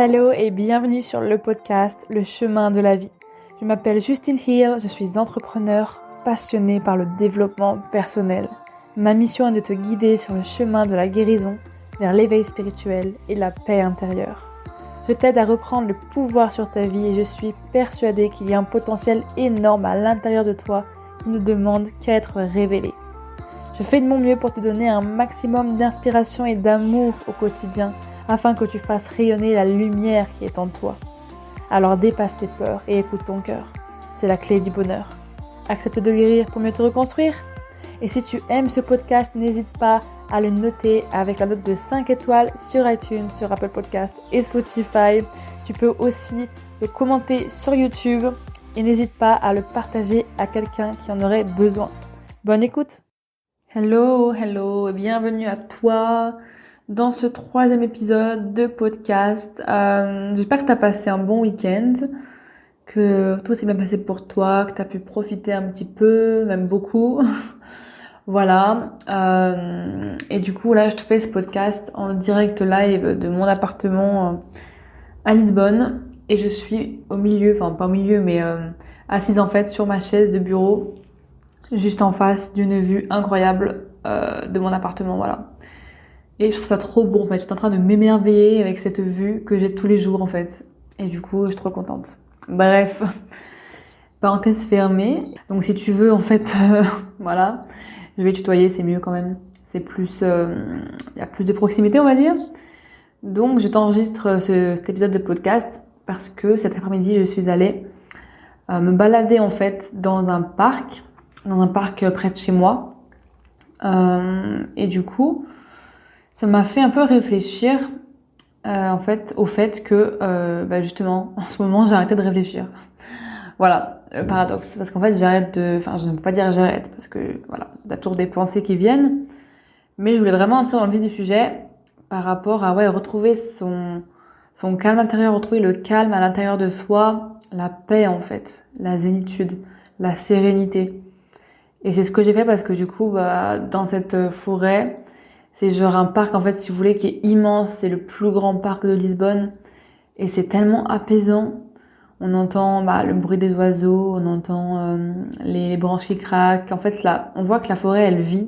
Hello et bienvenue sur le podcast Le chemin de la vie. Je m'appelle Justine Hill, je suis entrepreneur passionnée par le développement personnel. Ma mission est de te guider sur le chemin de la guérison, vers l'éveil spirituel et la paix intérieure. Je t'aide à reprendre le pouvoir sur ta vie et je suis persuadée qu'il y a un potentiel énorme à l'intérieur de toi qui ne demande qu'à être révélé. Je fais de mon mieux pour te donner un maximum d'inspiration et d'amour au quotidien afin que tu fasses rayonner la lumière qui est en toi. Alors dépasse tes peurs et écoute ton cœur. C'est la clé du bonheur. Accepte de guérir pour mieux te reconstruire. Et si tu aimes ce podcast, n'hésite pas à le noter avec la note de 5 étoiles sur iTunes, sur Apple Podcast et Spotify. Tu peux aussi le commenter sur YouTube et n'hésite pas à le partager à quelqu'un qui en aurait besoin. Bonne écoute! Hello et bienvenue à toi dans ce 3e épisode de podcast. J'espère que tu as passé un bon week-end, que tout s'est bien passé pour toi, que tu as pu profiter un petit peu, même beaucoup. Voilà. Et du coup, là, je te fais ce podcast en direct live de mon appartement à Lisbonne. Et je suis au milieu, enfin pas au milieu, mais assise en fait sur ma chaise de bureau, juste en face d'une vue incroyable de mon appartement, voilà. Et je trouve ça trop beau en fait, j'étais en train de m'émerveiller avec cette vue que j'ai tous les jours en fait. Et du coup, je suis trop contente. Bref, parenthèse fermée. Donc si tu veux en fait, voilà, je vais tutoyer, c'est mieux quand même. C'est plus, y a plus de proximité on va dire. Donc je t'enregistre cet épisode de podcast parce que cet après-midi, je suis allée me balader en fait dans un parc près de chez moi. Et du coup, ça m'a fait un peu réfléchir en fait au fait que justement en ce moment j'ai arrêté de réfléchir. Voilà, paradoxe, parce qu'en fait je ne peux pas dire j'arrête parce que voilà, il y a toujours des pensées qui viennent, mais je voulais vraiment entrer dans le vif du sujet par rapport à retrouver son calme intérieur, retrouver le calme à l'intérieur de soi, la paix en fait, la zénitude, la sérénité. Et c'est ce que j'ai fait parce que du coup dans cette forêt, c'est genre un parc en fait si vous voulez qui est immense, c'est le plus grand parc de Lisbonne et c'est tellement apaisant. On entend le bruit des oiseaux, on entend les branches qui craquent. En fait là, on voit que la forêt elle vit,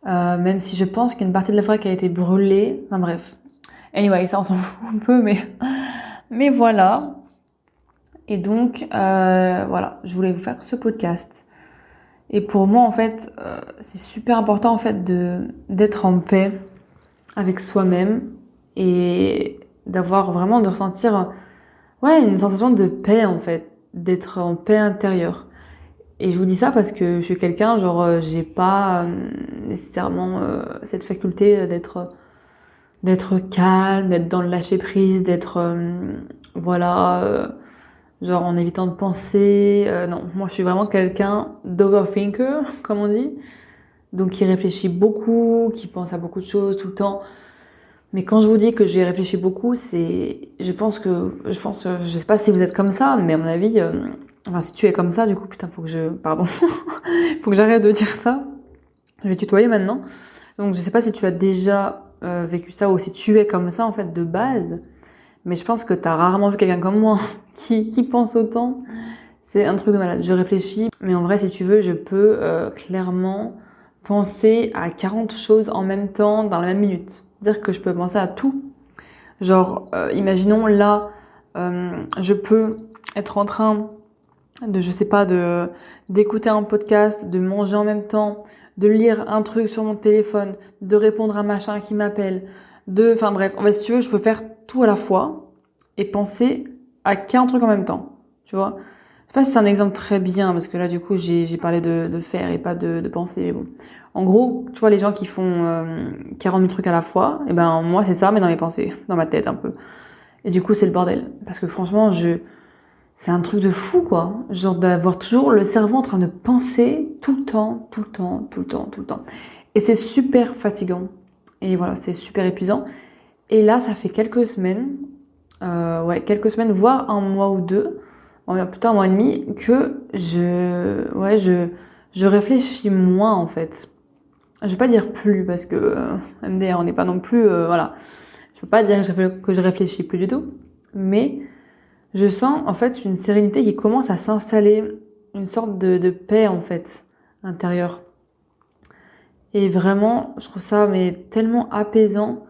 même si je pense qu'il y a une partie de la forêt qui a été brûlée. Enfin bref. Anyway, ça on s'en fout un peu, mais voilà. Et donc voilà, je voulais vous faire ce podcast. Et pour moi, en fait, c'est super important en fait d'être en paix avec soi-même et d'avoir vraiment de ressentir une sensation de paix en fait, d'être en paix intérieure. Et je vous dis ça parce que je suis quelqu'un j'ai pas nécessairement cette faculté d'être calme, d'être dans le lâcher prise, d'être en évitant de penser. Non, moi je suis vraiment quelqu'un d'overthinker, comme on dit. Donc qui réfléchit beaucoup, qui pense à beaucoup de choses tout le temps. Mais quand je vous dis que j'ai réfléchi beaucoup, je sais pas si vous êtes comme ça, mais à mon avis, si tu es comme ça, du coup, putain, pardon, faut que j'arrête de dire ça. Je vais tutoyer maintenant. Donc je sais pas si tu as déjà vécu ça ou si tu es comme ça en fait de base. Mais je pense que t'as rarement vu quelqu'un comme moi qui pense autant. C'est un truc de malade. Je réfléchis, mais en vrai, si tu veux, je peux clairement penser à 40 choses en même temps dans la même minute. Dire que je peux penser à tout. Imaginons là, je peux être en train d'écouter un podcast, de manger en même temps, de lire un truc sur mon téléphone, de répondre à un machin qui m'appelle, si tu veux, je peux faire tout à la fois et penser à 40 trucs en même temps, tu vois. Je sais pas si c'est un exemple très bien, parce que là, du coup, j'ai parlé de faire et pas de penser, mais bon. En gros, tu vois, les gens qui font 40 000 trucs à la fois, et ben, moi, c'est ça, mais dans mes pensées, dans ma tête, un peu. Et du coup, c'est le bordel. Parce que franchement, c'est un truc de fou, quoi. Genre d'avoir toujours le cerveau en train de penser tout le temps. Et c'est super fatigant. Et voilà, c'est super épuisant. Et là, ça fait quelques semaines, voire un mois ou deux, plutôt un mois et demi, que je réfléchis moins en fait. Je vais pas dire plus parce que MDR, on n'est pas non plus, voilà. Je peux pas dire que je réfléchis plus du tout, mais je sens en fait une sérénité qui commence à s'installer, une sorte de paix en fait intérieure. Et vraiment, je trouve ça mais tellement apaisant,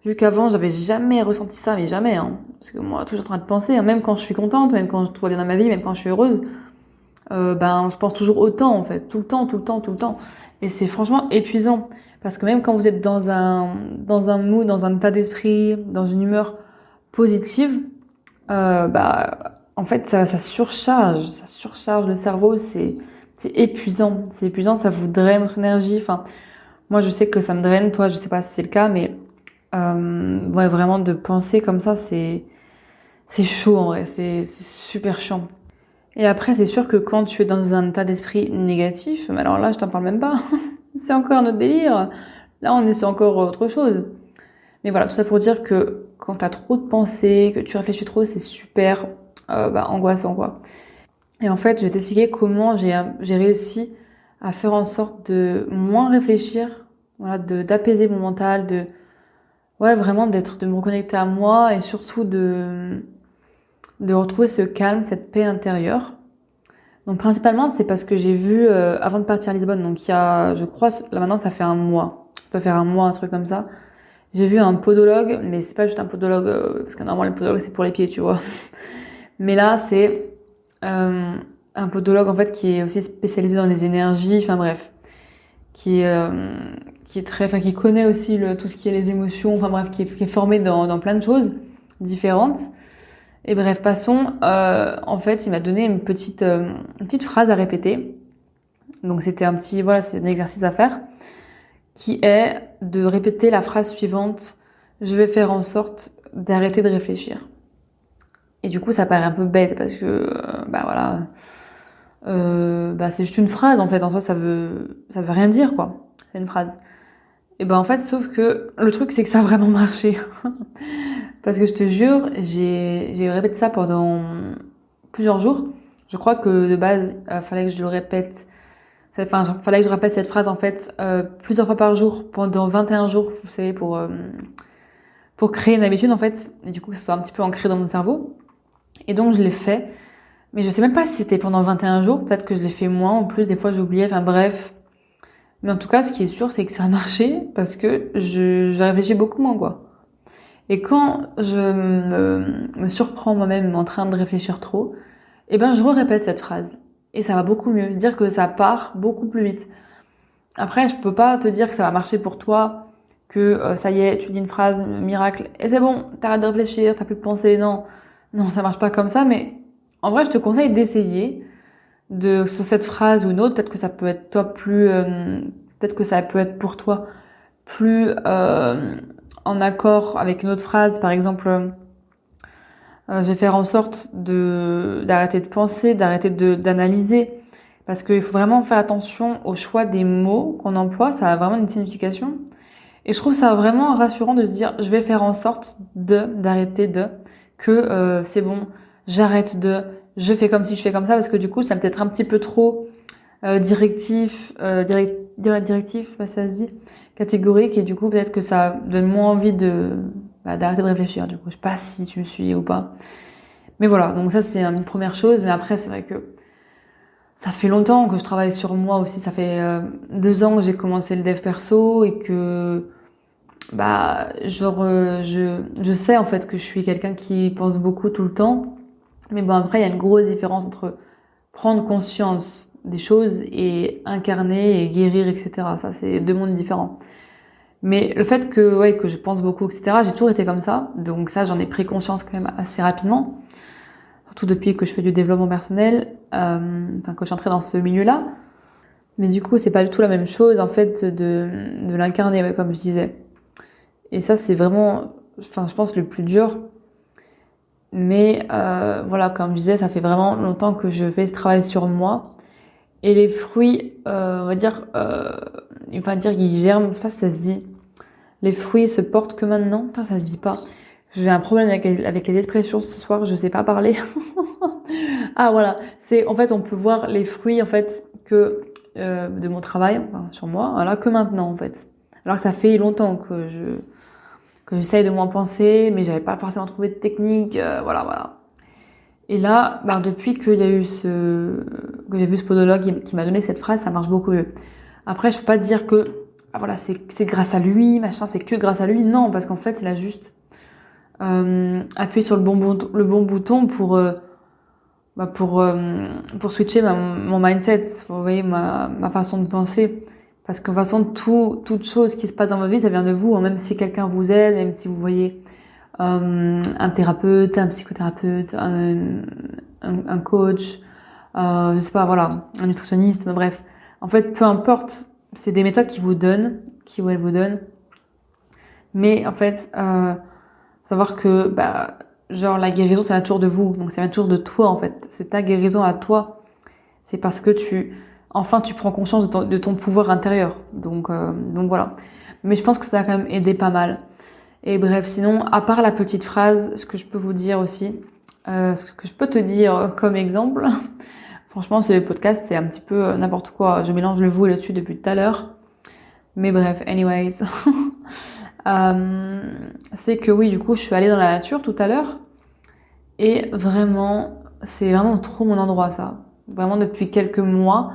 vu qu'avant j'avais jamais ressenti ça, mais jamais, hein. Parce que moi, toujours en train de penser, hein, même quand je suis contente, même quand tout va bien dans ma vie, même quand je suis heureuse, je pense toujours autant en fait, tout le temps, tout le temps, tout le temps. Et c'est franchement épuisant, parce que même quand vous êtes dans un mood, dans un état d'esprit, dans une humeur positive, en fait ça surcharge le cerveau, c'est épuisant, ça vous draine votre énergie. Enfin, moi je sais que ça me draine, toi je sais pas si c'est le cas, mais ouais, vraiment de penser comme ça, c'est chaud en vrai, c'est super chiant. Et après, c'est sûr que quand tu es dans un état d'esprit négatif, mais alors là, je t'en parle même pas. C'est encore notre délire. Là, on est sur encore autre chose. Mais voilà, tout ça pour dire que quand t'as trop de pensées, que tu réfléchis trop, c'est super angoissant, quoi. Et en fait, je vais t'expliquer comment j'ai réussi à faire en sorte de moins réfléchir, voilà, d'apaiser mon mental, ouais, vraiment de me reconnecter à moi et surtout de retrouver ce calme, cette paix intérieure. Donc principalement, c'est parce que j'ai vu, avant de partir à Lisbonne, donc il y a, je crois, là maintenant ça fait un mois, ça doit faire un mois, un truc comme ça, j'ai vu un podologue, mais c'est pas juste un podologue, parce que normalement le podologue c'est pour les pieds, tu vois. Mais là, c'est un podologue en fait qui est aussi spécialisé dans les énergies, enfin bref, qui connaît aussi tout ce qui est les émotions, enfin bref, qui est formé dans plein de choses différentes. Et bref, passons. En fait, il m'a donné une petite phrase à répéter. Donc c'était c'est un exercice à faire, qui est de répéter la phrase suivante: je vais faire en sorte d'arrêter de réfléchir. Et du coup, ça paraît un peu bête parce que, c'est juste une phrase en fait. En soi, ça veut rien dire quoi. C'est une phrase. Et en fait, sauf que le truc, c'est que ça a vraiment marché. Parce que je te jure, j'ai répété ça pendant plusieurs jours. Je crois que de base, fallait que je le répète. Fallait que je répète cette phrase en fait plusieurs fois par jour pendant 21 jours, vous savez, pour créer une habitude en fait. Et du coup, que ce soit un petit peu ancré dans mon cerveau. Et donc, je l'ai fait. Mais je sais même pas si c'était pendant 21 jours. Peut-être que je l'ai fait moins. En plus, des fois, j'ai oublié. Enfin, bref. Mais en tout cas, ce qui est sûr, c'est que ça a marché parce que je réfléchis beaucoup moins, quoi. Et quand je me surprends moi-même en train de réfléchir trop, je répète cette phrase. Et ça va beaucoup mieux. Dire que ça part beaucoup plus vite. Après, je peux pas te dire que ça va marcher pour toi, que ça y est, tu dis une phrase miracle et c'est bon, t'arrêtes de réfléchir, t'as plus de pensée. Non, non, ça marche pas comme ça. Mais en vrai, je te conseille d'essayer sur cette phrase ou une autre. Peut-être que ça peut être peut-être que ça peut être pour toi plus en accord avec une autre phrase. Par exemple, je vais faire en sorte d'arrêter de penser, d'arrêter d'analyser. Parce qu'il faut vraiment faire attention au choix des mots qu'on emploie, ça a vraiment une signification. Et je trouve ça vraiment rassurant de se dire, je vais faire en sorte d'arrêter que c'est bon, j'arrête je fais comme si je fais comme ça, parce que du coup, ça peut être un petit peu trop directif, ça se dit, catégorique, et du coup, peut-être que ça donne moins envie d'arrêter de réfléchir. Du coup, je sais pas si tu me suis ou pas. Mais voilà, donc ça, c'est une première chose. Mais après, c'est vrai que ça fait longtemps que je travaille sur moi aussi. Ça fait 2 ans que j'ai commencé le dev perso et que je sais en fait que je suis quelqu'un qui pense beaucoup tout le temps. Mais après, il y a une grosse différence entre prendre conscience des choses et incarner et guérir, etc. Ça, c'est 2 mondes différents. Mais le fait que je pense beaucoup, etc., j'ai toujours été comme ça. Donc ça, j'en ai pris conscience quand même assez rapidement. Surtout depuis que je fais du développement personnel, que je suis entrée dans ce milieu-là. Mais du coup, c'est pas du tout la même chose, en fait, de l'incarner, comme je disais. Et ça, c'est vraiment, je pense, le plus dur. Mais comme je disais, ça fait vraiment longtemps que je fais ce travail sur moi. Et les fruits, on va dire qu'ils germent, je sais pas si ça se dit. Les fruits se portent que maintenant. Putain, ça se dit pas. J'ai un problème avec les expressions ce soir, je sais pas parler. Ah voilà, en fait on peut voir les fruits en fait que de mon travail sur moi, voilà, que maintenant en fait. Alors que ça fait longtemps que j'essaye de moins penser, mais j'avais pas forcément trouvé de technique, voilà. Et là, depuis qu'il y a eu que j'ai vu ce podologue qui m'a donné cette phrase, ça marche beaucoup mieux. Après, je peux pas dire que, c'est grâce à lui, machin, c'est que grâce à lui. Non, parce qu'en fait, il a juste, appuyé sur le bon bouton pour switcher mon mindset, vous voyez, ma façon de penser. Parce que de toute façon, toute chose qui se passe dans votre vie, ça vient de vous, hein. Même si quelqu'un vous aide, même si vous voyez un thérapeute, un psychothérapeute, un coach, je sais pas, voilà, un nutritionniste, mais bref. En fait, peu importe, c'est des méthodes qui vous donnent, elles vous donnent. Mais en fait, savoir que, genre, la guérison, ça vient toujours de vous. Donc, ça vient toujours de toi, en fait. C'est ta guérison à toi. C'est parce que tu prends conscience de ton pouvoir intérieur. Donc voilà. Mais je pense que ça a quand même aidé pas mal. Et bref, sinon, à part la petite phrase, ce que je peux vous dire aussi, ce que je peux te dire comme exemple, franchement, ce podcast, c'est un petit peu n'importe quoi. Je mélange le vous et le tu depuis tout à l'heure. Mais bref, anyways. C'est que oui, du coup, je suis allée dans la nature tout à l'heure. Et vraiment, c'est vraiment trop mon endroit, ça. Vraiment, depuis quelques mois,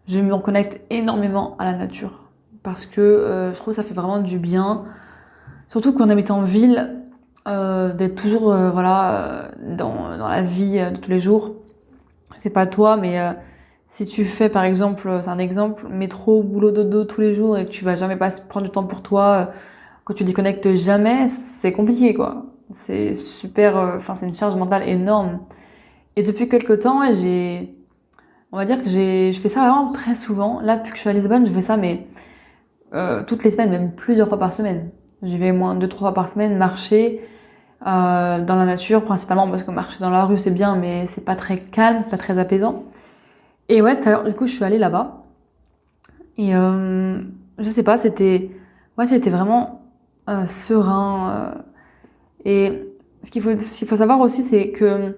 je me reconnecte énormément à la nature. Parce que je trouve que ça fait vraiment du bien. Surtout qu'on habite en ville, d'être toujours dans la vie de tous les jours. Je sais pas toi, mais si tu fais par exemple, c'est un exemple, métro, boulot, dodo tous les jours et que tu vas jamais pas prendre du temps pour toi, quand tu déconnectes jamais, c'est compliqué quoi. C'est super, c'est une charge mentale énorme. Et depuis quelques temps, on va dire que je fais ça vraiment très souvent. Là, depuis que je suis à Lisbonne, je fais ça mais toutes les semaines, même plusieurs fois par semaine. J'y vais moins 2-3 fois par semaine marcher dans la nature, principalement parce que marcher dans la rue c'est bien, mais c'est pas très calme, pas très apaisant. Et ouais, du coup, je suis allée là-bas. Et je sais pas, c'était vraiment serein. Et ce qu'il faut savoir aussi, c'est que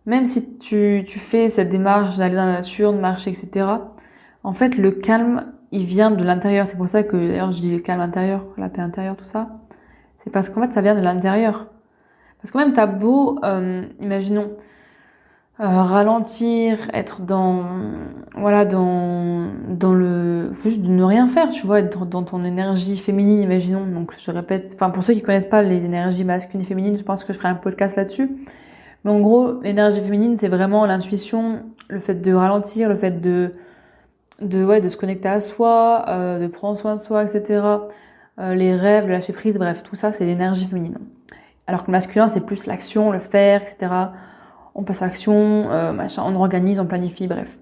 même si tu fais cette démarche d'aller dans la nature, de marcher, etc., en fait, le calme, il vient de l'intérieur. C'est pour ça que, d'ailleurs, je dis le calme intérieur, la paix intérieure, tout ça. C'est parce qu'en fait, ça vient de l'intérieur. Parce que même, t'as beau, imaginons, ralentir, être dans le, juste de ne rien faire, tu vois, être dans ton énergie féminine, imaginons. Donc, je répète, pour ceux qui connaissent pas les énergies masculines et féminines, je pense que je ferai un podcast là-dessus. Mais en gros, l'énergie féminine, c'est vraiment l'intuition, le fait de ralentir, le fait de se connecter à soi, de prendre soin de soi, etc. Les rêves, le lâcher prise, bref, tout ça, c'est l'énergie féminine. Alors que le masculin, c'est plus l'action, le faire, etc. On passe à l'action, on organise, on planifie, bref.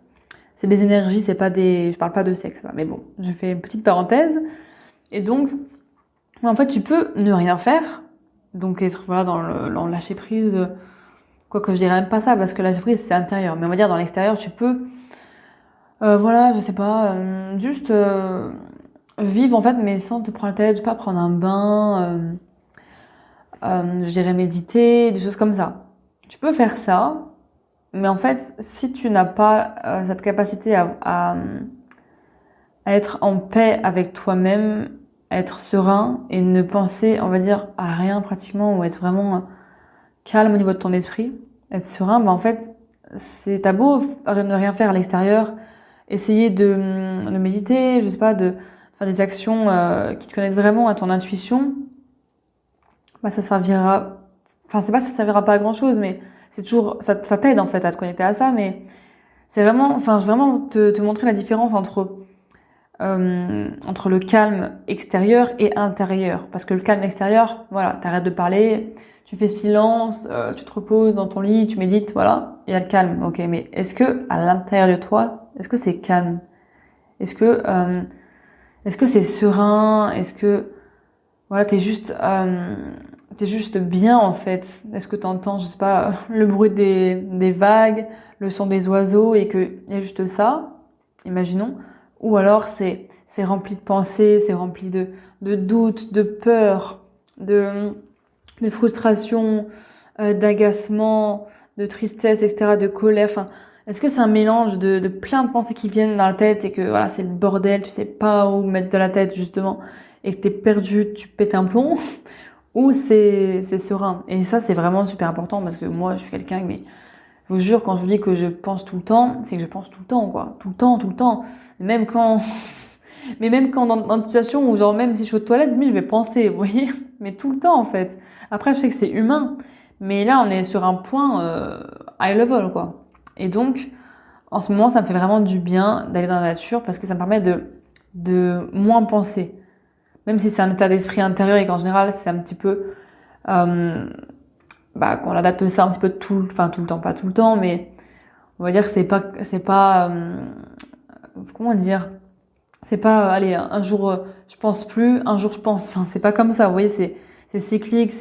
C'est des énergies, je parle pas de sexe, là, mais bon, je fais une petite parenthèse. Et donc, en fait, tu peux ne rien faire, donc être, dans le lâcher prise, quoique je dirais même pas ça, parce que lâcher prise, c'est intérieur. Mais on va dire, dans l'extérieur, tu peux, je sais pas, juste vivre, en fait, mais sans te prendre la tête, je sais pas, prendre un bain, je dirais méditer, des choses comme ça. Tu peux faire ça, mais en fait, si tu n'as pas cette capacité à être en paix avec toi-même, à être serein et ne penser, on va dire, à rien pratiquement, ou être vraiment calme au niveau de ton esprit, être serein, en fait, t'as beau ne rien faire à l'extérieur, essayer de méditer, je sais pas, de faire des actions qui te connectent vraiment à ton intuition, ça servira, c'est pas ça servira pas à grand chose, mais c'est toujours, ça t'aide en fait à te connecter à ça, mais c'est vraiment, je vais vraiment te montrer la différence entre le calme extérieur et intérieur. Parce que le calme extérieur, voilà, t'arrêtes de parler, tu fais silence, tu te reposes dans ton lit, tu médites, voilà, il y a le calme. Ok, mais est-ce que à l'intérieur de toi, est-ce que c'est calme? Est-ce que c'est serein? Est-ce que voilà, t'es juste bien en fait? Est-ce que t'entends, je sais pas, le bruit des vagues, le son des oiseaux et que y a juste ça, imaginons, ou alors c'est rempli de pensées, c'est rempli de doutes, de peur, de frustration, d'agacement, de tristesse, etc., de colère. Est-ce que c'est un mélange de plein de pensées qui viennent dans la tête et que voilà, c'est le bordel, tu sais pas où mettre de la tête justement et que t'es perdu, tu pètes un plomb? ou c'est serein. Et ça, c'est vraiment super important parce que moi, je suis quelqu'un, mais je vous jure, quand je vous dis que je pense tout le temps, c'est que je pense tout le temps, quoi. Tout le temps, tout le temps. Même quand, mais même quand dans une situation où, genre, même si je suis aux toilettes, je vais penser, vous voyez? Mais tout le temps, en fait. Après, je sais que c'est humain. Mais là, on est sur un point, high level, quoi. Et donc, en ce moment, ça me fait vraiment du bien d'aller dans la nature parce que ça me permet de moins penser. Même si c'est un état d'esprit intérieur et qu'en général, c'est un petit peu, qu'on adapte ça un petit peu tout le temps, pas tout le temps, mais on va dire que c'est pas, comment dire, c'est pas, allez, un jour je pense plus, un jour je pense, enfin c'est pas comme ça, vous voyez, c'est cyclique,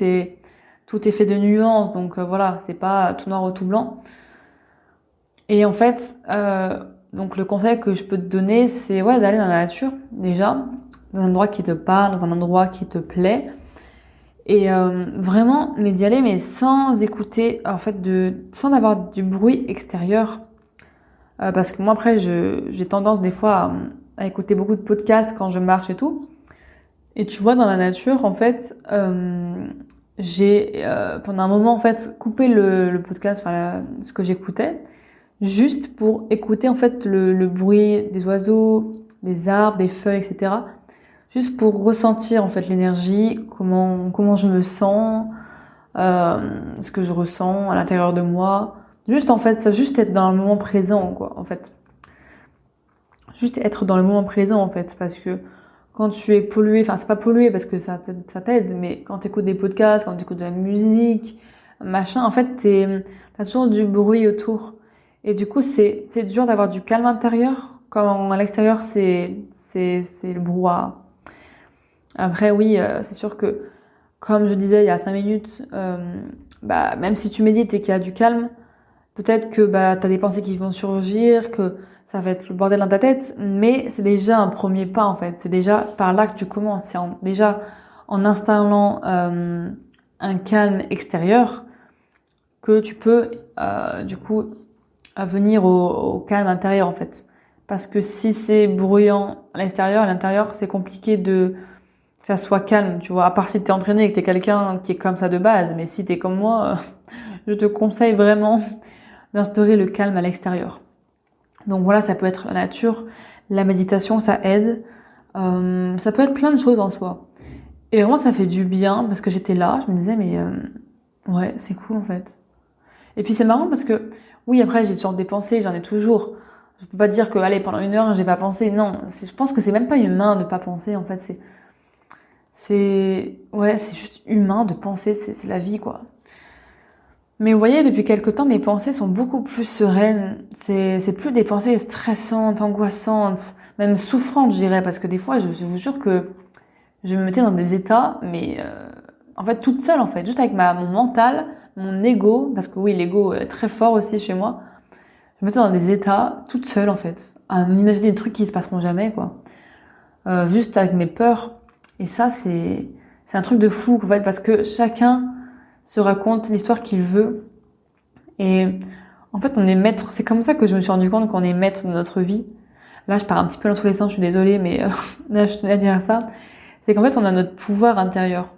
tout est fait de nuances, donc voilà, c'est pas tout noir ou tout blanc. Et en fait, donc le conseil que je peux te donner, c'est ouais d'aller dans la nature déjà, dans un endroit qui te parle, dans un endroit qui te plaît. Et vraiment, mais d'y aller, mais sans écouter, en fait, sans avoir du bruit extérieur. Parce que moi, après, j'ai tendance des fois à écouter beaucoup de podcasts quand je marche et tout. Et tu vois, dans la nature, en fait, j'ai pendant un moment, en fait, coupé le podcast, ce que j'écoutais, juste pour écouter, en fait, le bruit des oiseaux, des arbres, des feuilles, etc. Juste pour ressentir en fait l'énergie, comment je me sens, ce que je ressens à l'intérieur de moi. Juste en fait, ça juste être dans le moment présent quoi. En fait, juste être dans le moment présent en fait, parce que quand tu es pollué, enfin c'est pas pollué parce que ça t'aide, mais quand tu écoutes des podcasts, quand tu écoutes de la musique, machin, en fait t'as toujours du bruit autour. Et du coup c'est dur d'avoir du calme intérieur quand à l'extérieur c'est le brouhaha. Après, oui, c'est sûr que, comme je disais il y a 5 minutes, même si tu médites et qu'il y a du calme, peut-être que t'as des pensées qui vont surgir, que ça va être le bordel dans ta tête, mais c'est déjà un premier pas en fait. C'est déjà par là que tu commences. Déjà en installant un calme extérieur que tu peux du coup venir au calme intérieur en fait. Parce que si c'est bruyant à l'intérieur, c'est compliqué que ça soit calme, tu vois. À part si t'es entraîné et que t'es quelqu'un qui est comme ça de base. Mais si t'es comme moi, je te conseille vraiment d'instaurer le calme à l'extérieur. Donc voilà, ça peut être la nature, la méditation, ça aide. Ça peut être plein de choses en soi. Et vraiment, ça fait du bien parce que j'étais là, je me disais, mais ouais, c'est cool en fait. Et puis c'est marrant parce que, oui, après, j'ai toujours des pensées, j'en ai toujours. Je peux pas dire que, allez, pendant 1 heure, j'ai pas pensé. Non, je pense que c'est même pas humain de pas penser, en fait. C'est juste humain de penser, c'est la vie, quoi. Mais vous voyez, depuis quelque temps, mes pensées sont beaucoup plus sereines. C'est plus des pensées stressantes, angoissantes, même souffrantes, je dirais, parce que des fois, je vous jure que je me mettais dans des états, mais en fait, toute seule, en fait, juste avec mon mental, mon ego, parce que oui, l'ego est très fort aussi chez moi. Je me mettais dans des états toute seule, en fait, à m'imaginer des trucs qui se passeront jamais, quoi. Juste avec mes peurs. Et ça, c'est un truc de fou, en fait, parce que chacun se raconte l'histoire qu'il veut. Et en fait, on est maître. C'est comme ça que je me suis rendu compte qu'on est maître de notre vie. Là, je pars un petit peu dans tous les sens, je suis désolée, mais là, je tenais à dire ça. C'est qu'en fait, on a notre pouvoir intérieur.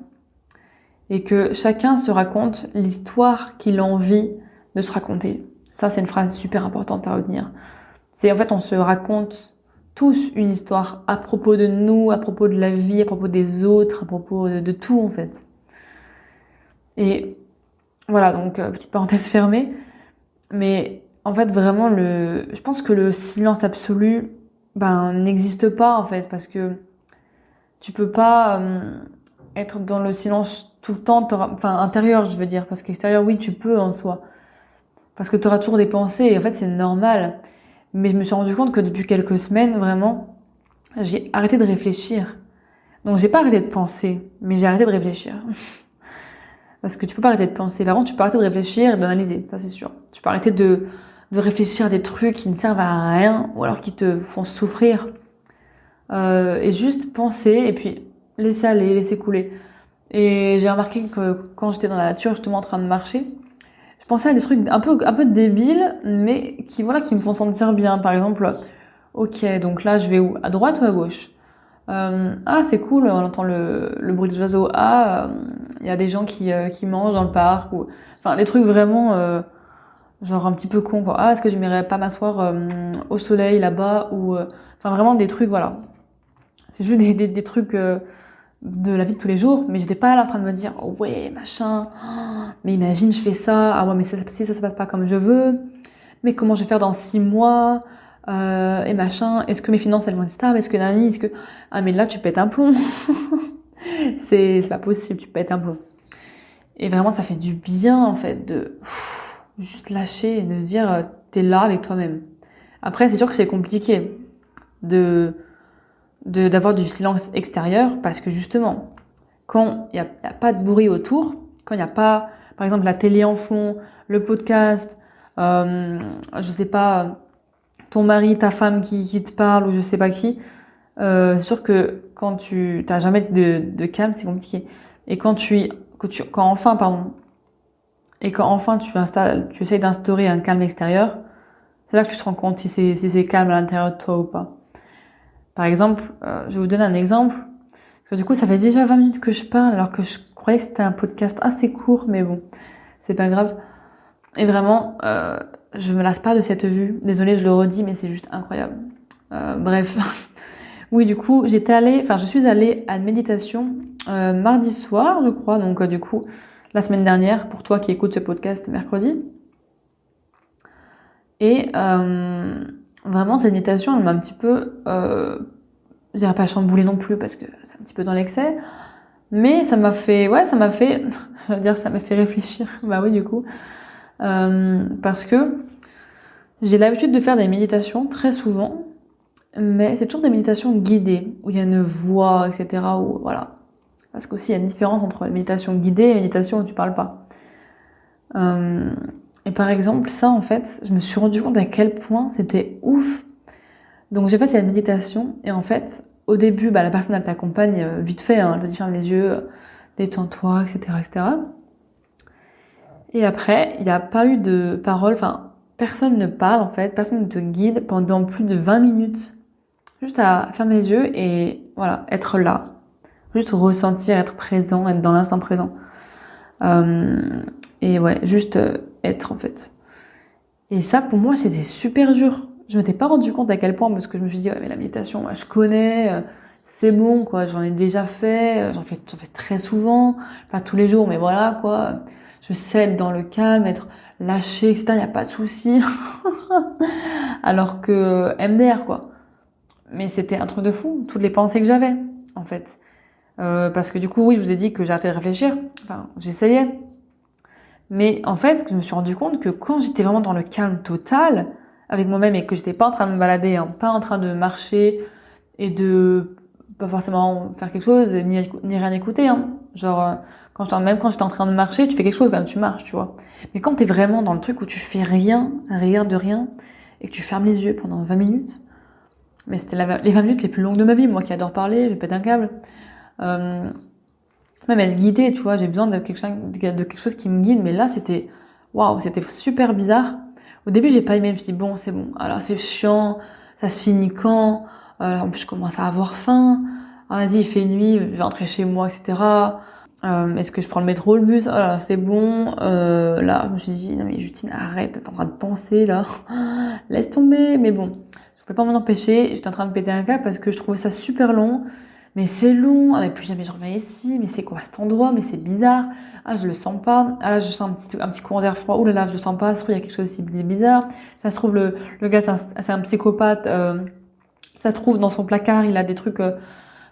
Et que chacun se raconte l'histoire qu'il a envie de se raconter. Ça, c'est une phrase super importante à retenir. C'est en fait, on se raconte tous une histoire à propos de nous, à propos de la vie, à propos des autres, à propos de tout en fait. Et voilà, donc petite parenthèse fermée. Mais en fait, vraiment, je pense que le silence absolu, n'existe pas en fait, parce que tu peux pas être dans le silence tout le temps, intérieur, je veux dire, parce qu'extérieur, oui, tu peux en soi, parce que tu auras toujours des pensées, et en fait, c'est normal. Mais je me suis rendu compte que depuis quelques semaines, vraiment, j'ai arrêté de réfléchir. Donc, j'ai pas arrêté de penser, mais j'ai arrêté de réfléchir. Parce que tu peux pas arrêter de penser. Par contre, tu peux arrêter de réfléchir et d'analyser, ça c'est sûr. Tu peux arrêter de réfléchir à des trucs qui ne servent à rien, ou alors qui te font souffrir. Et juste penser, et puis laisser aller, laisser couler. Et j'ai remarqué que quand j'étais dans la nature, justement en train de marcher, je pensais à des trucs un peu débiles, mais qui me font sentir bien. Par exemple, ok, donc là je vais où? À droite ou à gauche? Ah, c'est cool, on entend le bruit des oiseaux. Ah, il y a des gens qui mangent dans le parc. Ou... Enfin, des trucs vraiment genre un petit peu con, quoi. Ah, est-ce que je m'irais pas m'asseoir au soleil là-bas ou enfin vraiment des trucs, voilà. C'est juste des trucs de la vie de tous les jours, mais j'étais pas là en train de me dire oh ouais machin, oh, mais imagine je fais ça, ah ouais mais si ça se passe pas comme je veux, mais comment je vais faire dans 6 mois et machin, est-ce que mes finances elles vont être stables, est-ce que nani, est-ce que ah mais là tu pètes un plomb, c'est pas possible, tu pètes un plomb. Et vraiment ça fait du bien en fait de juste lâcher et de se dire t'es là avec toi-même. Après c'est sûr que c'est compliqué de d'avoir du silence extérieur parce que justement quand il y a pas de bruit autour, quand il n'y a pas par exemple la télé en fond, le podcast, je sais pas ton mari, ta femme qui te parle ou je sais pas qui, c'est sûr que quand tu t'as jamais de calme, c'est compliqué. Et quand enfin pardon, et quand enfin tu essayes d'instaurer un calme extérieur, c'est là que tu te rends compte si c'est calme à l'intérieur de toi ou pas. Par exemple, je vais vous donner un exemple. Parce que du coup, ça fait déjà 20 minutes que je parle, alors que je croyais que c'était un podcast assez court, mais bon, c'est pas grave. Et vraiment, je me lasse pas de cette vue. Désolée, je le redis, mais c'est juste incroyable. Bref. Oui, du coup, je suis allée à une méditation mardi soir, je crois. Donc, du coup, la semaine dernière, pour toi qui écoutes ce podcast mercredi. Et vraiment, cette méditation, elle m'a un petit peu, je dirais pas chamboulée non plus parce que c'est un petit peu dans l'excès, mais ça m'a fait, je veux dire, ça m'a fait réfléchir. Bah oui, du coup, parce que j'ai l'habitude de faire des méditations très souvent, mais c'est toujours des méditations guidées où il y a une voix, etc. Ou voilà, parce qu'aussi il y a une différence entre la méditation guidée et la méditation où tu parles pas. Et par exemple, ça, en fait, je me suis rendu compte à quel point c'était ouf. Donc j'ai fait cette méditation et en fait, au début, bah, la personne elle t'accompagne vite fait, hein, elle te dit ferme les yeux, détends-toi, etc., etc. Et après, il n'y a pas eu de parole, enfin, personne ne parle en fait, personne ne te guide pendant plus de 20 minutes. Juste à fermer les yeux et voilà, être là. Juste ressentir, être présent, être dans l'instant présent. Et ouais, juste être en fait. Et ça, pour moi, c'était super dur. Je m'étais pas rendu compte à quel point, parce que je me suis dit, ouais, mais la méditation, moi, je connais, c'est bon, quoi, j'en ai déjà fait, j'en fais très souvent, pas tous les jours, mais voilà, quoi. Je sais être dans le calme, être lâché, etc., y a pas de souci. Alors que MDR, quoi. Mais c'était un truc de fou, toutes les pensées que j'avais, en fait. Parce que du coup, oui, je vous ai dit que j'arrêtais de réfléchir. Enfin, j'essayais. Mais en fait, je me suis rendu compte que quand j'étais vraiment dans le calme total avec moi-même et que j'étais pas en train de me balader, hein, pas en train de marcher et de pas forcément faire quelque chose ni rien écouter, hein. Genre même quand j'étais en train de marcher, tu fais quelque chose quand tu marches, tu vois. Mais quand t'es vraiment dans le truc où tu fais rien de rien et que tu fermes les yeux pendant 20 minutes, mais c'était les 20 minutes les plus longues de ma vie, moi qui adore parler, je pète un câble. Même être guidée, tu vois, j'ai besoin de quelque chose qui me guide, mais là c'était waouh, c'était super bizarre. Au début j'ai pas aimé, je me suis dit bon c'est bon, alors c'est chiant, ça se finit quand, en plus je commence à avoir faim, ah, vas-y il fait nuit, je vais rentrer chez moi, etc. Est-ce que je prends le métro ou le bus? Oh là c'est bon, là je me suis dit non mais Justine arrête, t'es en train de penser là, laisse tomber, mais bon, je peux pas m'en empêcher, j'étais en train de péter un câble parce que je trouvais ça super long. Mais c'est long, ah mais plus jamais je reviens ici, mais c'est quoi cet endroit, mais c'est bizarre, ah je le sens pas, ah là je sens un petit courant d'air froid, ouh là là je le sens pas, ça se trouve il y a quelque chose ici de bizarre, ça se trouve le gars c'est un psychopathe, ça se trouve dans son placard il a des trucs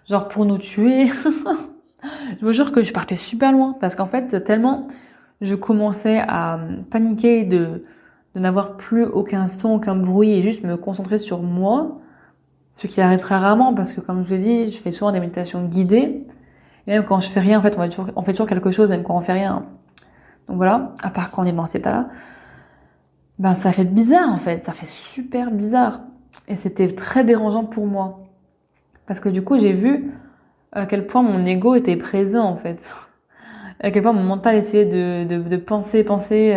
genre pour nous tuer. Je vous jure que je partais super loin, parce qu'en fait tellement je commençais à paniquer de n'avoir plus aucun son, aucun bruit et juste me concentrer sur moi. Ce qui arrive très rarement parce que, comme je vous l'ai dit, je fais souvent des méditations guidées. Et même quand je fais rien, en fait, on fait toujours quelque chose, même quand on fait rien. Donc voilà, à part quand on est dans cet état-là. Ben, ça fait bizarre, en fait. Ça fait super bizarre. Et c'était très dérangeant pour moi. Parce que du coup, j'ai vu à quel point mon ego était présent, en fait. À quel point mon mental essayait de penser,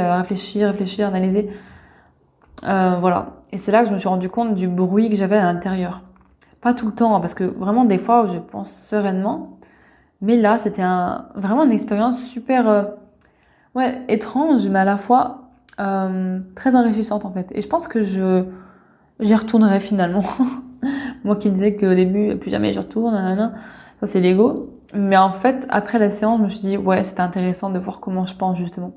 réfléchir, analyser. Voilà. Et c'est là que je me suis rendu compte du bruit que j'avais à l'intérieur. Pas tout le temps, hein, parce que vraiment des fois je pense sereinement. Mais là, c'était vraiment une expérience super étrange, mais à la fois très enrichissante en fait. Et je pense que j'y retournerai finalement. Moi qui disais qu'au début, plus jamais j'y retourne, nanana. Ça c'est l'ego. Mais en fait, après la séance, je me suis dit, ouais, c'était intéressant de voir comment je pense justement.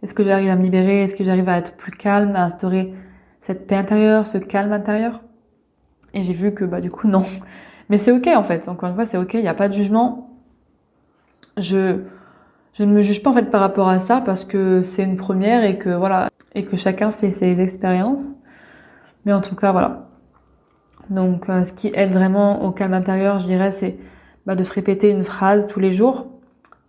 Est-ce que j'arrive à me libérer? Est-ce que j'arrive à être plus calme, à instaurer cette paix intérieure, ce calme intérieur? Et j'ai vu que bah du coup non. Mais c'est ok en fait. Encore une fois, c'est ok. Il n'y a pas de jugement. Je ne me juge pas en fait par rapport à ça parce que c'est une première et que voilà et que chacun fait ses expériences. Mais en tout cas voilà. Donc ce qui aide vraiment au calme intérieur, je dirais, c'est de se répéter une phrase tous les jours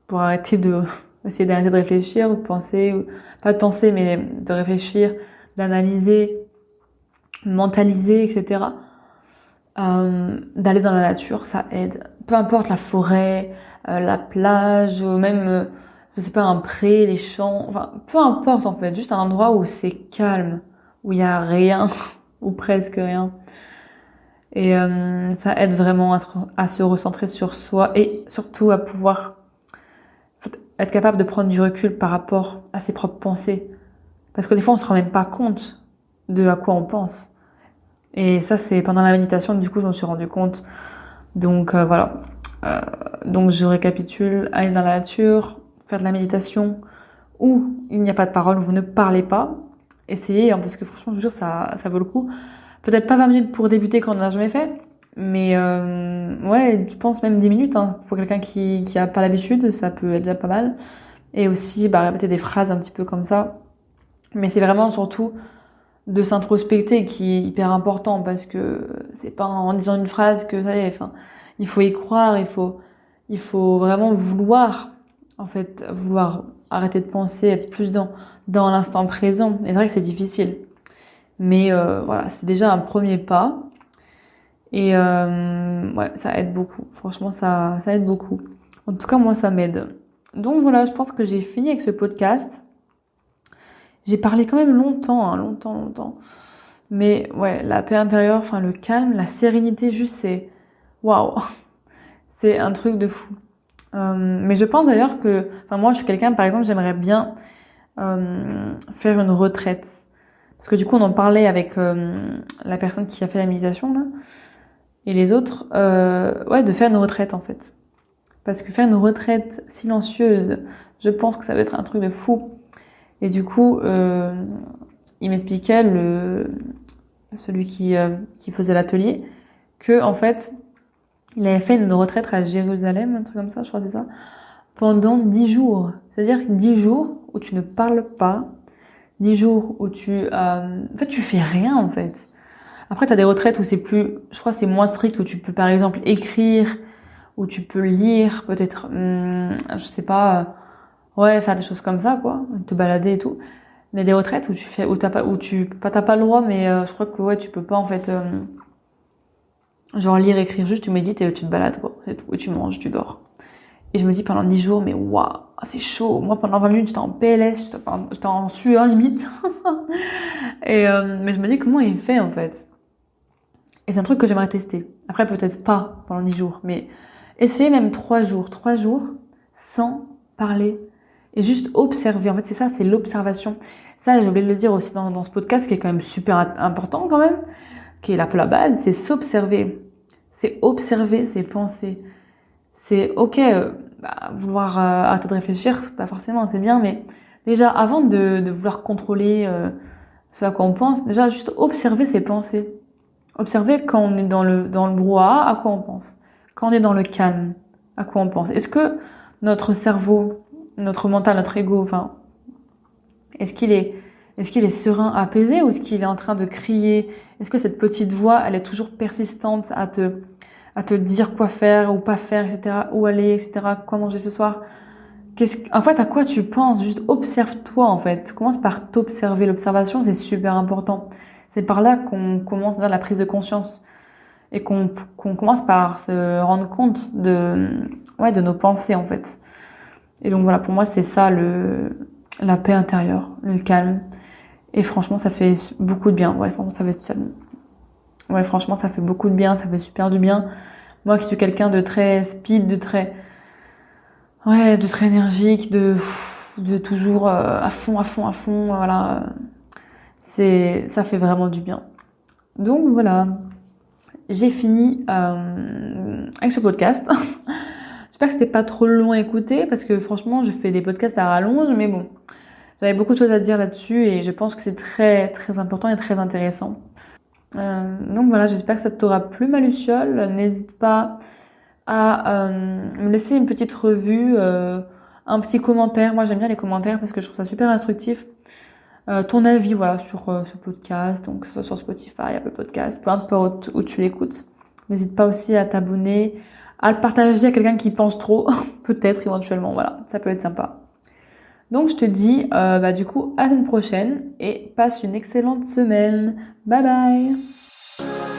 pour essayer d'arrêter de réfléchir ou de penser, ou, pas de penser mais de réfléchir, d'analyser, mentaliser, etc. D'aller dans la nature, ça aide. Peu importe la forêt, la plage, ou même, je sais pas, un pré, les champs, enfin, peu importe en fait, juste un endroit où c'est calme, où il y a rien, ou presque rien. Et ça aide vraiment à se recentrer sur soi et surtout à pouvoir être capable de prendre du recul par rapport à ses propres pensées. Parce que des fois, on se rend même pas compte de à quoi on pense. Et ça, c'est pendant la méditation, du coup, je m'en suis rendu compte. Donc voilà. Donc je récapitule, aller dans la nature, faire de la méditation où il n'y a pas de parole, où vous ne parlez pas. Essayez, hein, parce que franchement, je vous jure, ça vaut le coup. Peut-être pas 20 minutes pour débuter quand on n'a jamais fait, mais ouais, je pense même 10 minutes. Hein, pour quelqu'un qui a pas l'habitude, ça peut être déjà pas mal. Et aussi, répéter des phrases un petit peu comme ça. Mais c'est vraiment surtout de s'introspecter qui est hyper important parce que c'est pas en disant une phrase que ça y est, enfin, il faut y croire, il faut vraiment vouloir, en fait, vouloir arrêter de penser, être plus dans l'instant présent. Et c'est vrai que c'est difficile. Mais voilà, c'est déjà un premier pas. Et ouais, ça aide beaucoup. Franchement, ça aide beaucoup. En tout cas, moi, ça m'aide. Donc voilà, je pense que j'ai fini avec ce podcast. J'ai parlé quand même longtemps, hein, longtemps. Mais ouais, la paix intérieure, enfin le calme, la sérénité, juste c'est waouh, c'est un truc de fou. Mais je pense d'ailleurs que, enfin moi je suis quelqu'un, par exemple, j'aimerais bien faire une retraite, parce que du coup on en parlait avec la personne qui a fait la méditation là et les autres, ouais, de faire une retraite en fait, parce que faire une retraite silencieuse, je pense que ça va être un truc de fou. Et du coup, il m'expliquait celui qui faisait l'atelier, que en fait, il avait fait une retraite à Jérusalem, un truc comme ça, je crois que c'est ça, pendant 10 jours. C'est-à-dire 10 jours où tu ne parles pas, 10 jours où en fait, tu fais rien, en fait. Après, t'as des retraites où c'est plus, je crois que c'est moins strict, où tu peux, par exemple, écrire, où tu peux lire, peut-être, je sais pas, ouais, faire des choses comme ça, quoi, te balader et tout. Mais des retraites où tu fais, où t'as pas le droit, mais je crois que ouais, tu peux pas en fait, genre lire, écrire, juste tu médites et tu te balades quoi, c'est tout, et tu manges, tu dors. Et je me dis pendant 10 jours, mais waouh, c'est chaud. Moi pendant 20 minutes j'étais en PLS, j'étais en sueur limite. Et mais je me dis comment il fait en fait. Et c'est un truc que j'aimerais tester. Après peut-être pas pendant 10 jours, mais essayer même 3 jours sans parler et juste observer. En fait c'est ça, c'est l'observation. Ça, j'ai oublié de le dire aussi dans ce podcast, qui est quand même super important quand même, qui est la base, c'est s'observer. C'est observer ses pensées. C'est ok, vouloir arrêter de réfléchir, pas forcément, c'est bien, mais déjà, avant de vouloir contrôler ce à quoi on pense, déjà, juste observer ses pensées. Observer quand on est dans le brouhaha, à quoi on pense. Quand on est dans le calme, à quoi on pense. Est-ce que notre cerveau, notre mental, notre ego, enfin, est-ce qu'il est serein, apaisé, ou est-ce qu'il est en train de crier? Est-ce que cette petite voix, elle est toujours persistante à te dire quoi faire ou pas faire, etc., où aller, etc., quoi manger ce soir? En fait, à quoi tu penses? Juste observe-toi, en fait. Commence par t'observer. L'observation, c'est super important. C'est par là qu'on commence dans la prise de conscience et qu'on commence par se rendre compte de nos pensées, en fait. Et donc voilà, pour moi, c'est ça la paix intérieure, le calme. Et franchement, ça fait beaucoup de bien. Ouais, franchement, ça fait ça. Ouais, franchement, ça fait beaucoup de bien, ça fait super du bien. Moi qui suis quelqu'un de très speed, de très énergique, de toujours à fond, à fond, à fond, voilà. Ça fait vraiment du bien. Donc voilà, j'ai fini avec ce podcast. J'espère que c'était pas trop long à écouter parce que franchement, je fais des podcasts à rallonge, mais bon, j'avais beaucoup de choses à dire là-dessus et je pense que c'est très très important et très intéressant. Donc voilà, j'espère que ça t'aura plu, ma Luciole. N'hésite pas à me laisser une petite revue, un petit commentaire. Moi, j'aime bien les commentaires parce que je trouve ça super instructif. Ton avis, voilà, sur ce podcast, donc que ce soit sur Spotify, Apple Podcast, peu importe où tu l'écoutes. N'hésite pas aussi à t'abonner, à le partager à quelqu'un qui pense trop, peut-être éventuellement, voilà, ça peut être sympa. Donc je te dis du coup à la semaine prochaine et passe une excellente semaine. Bye bye.